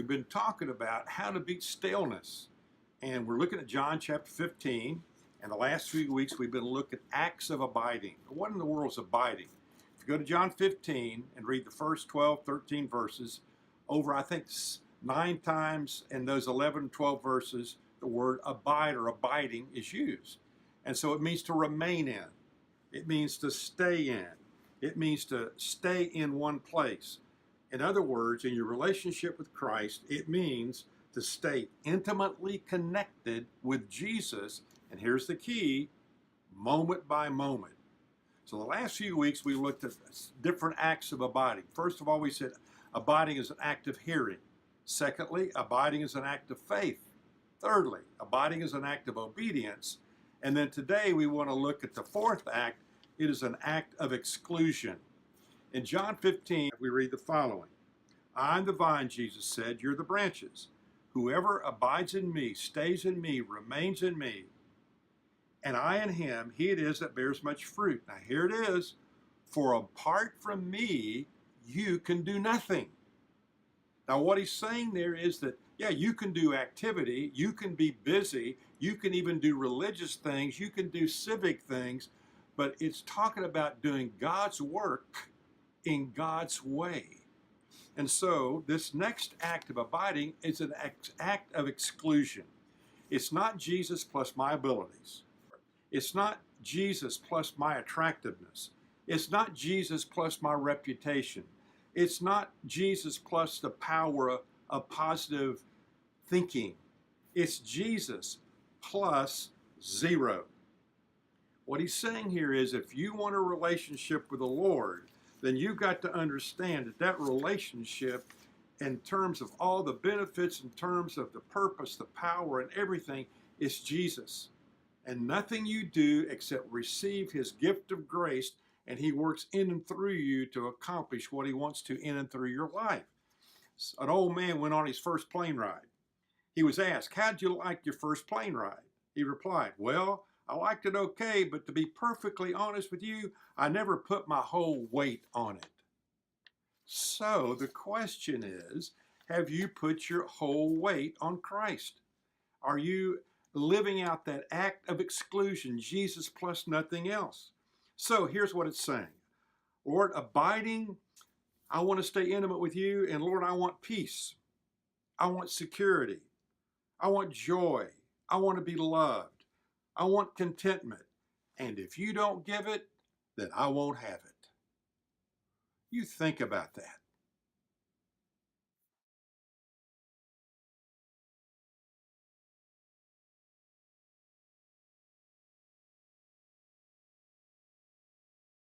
We've been talking about how to beat staleness. And we're looking at John chapter 15. And the last few weeks we've been looking at acts of abiding. What in the world is abiding? If you go to John 15 and read the first 12, 13 verses, over I think 9 times in those 11, 12 verses, the word abide or abiding is used. And so it means to remain in. It means to stay in. It means to stay in one place. In other words, in your relationship with Christ, it means to stay intimately connected with Jesus. And here's the key, moment by moment. So the last few weeks we looked at different acts of abiding. First of all, we said abiding is an act of hearing. Secondly, abiding is an act of faith. Thirdly, abiding is an act of obedience. And then today we want to look at the fourth act. It is an act of exclusion. In John 15, we read the following. I am the vine, Jesus said, you're the branches. Whoever abides in me, stays in me, remains in me, and I in him, he it is that bears much fruit. Now here it is. For apart from me, you can do nothing. Now what he's saying there is that, yeah, you can do activity, you can be busy, you can even do religious things, you can do civic things, but it's talking about doing God's work in God's way. And so this next act of abiding is an act of exclusion. It's not Jesus plus my abilities. It's not Jesus plus my attractiveness. It's not Jesus plus my reputation. It's not Jesus plus the power of positive thinking. It's Jesus plus zero. What he's saying here is if you want a relationship with the Lord, then you've got to understand that that relationship, in terms of all the benefits, in terms of the purpose, the power, and everything, is Jesus. And nothing you do except receive his gift of grace, and he works in and through you to accomplish what he wants to in and through your life. An old man went on his first plane ride. He was asked, how'd you like your first plane ride? He replied, well, I liked it okay, but to be perfectly honest with you, I never put my whole weight on it. So the question is, have you put your whole weight on Christ? Are you living out that act of exclusion, Jesus plus nothing else? So here's what it's saying. Lord, abiding, I want to stay intimate with you, and Lord, I want peace. I want security. I want joy. I want to be loved. I want contentment. And if you don't give it, then I won't have it. You think about that.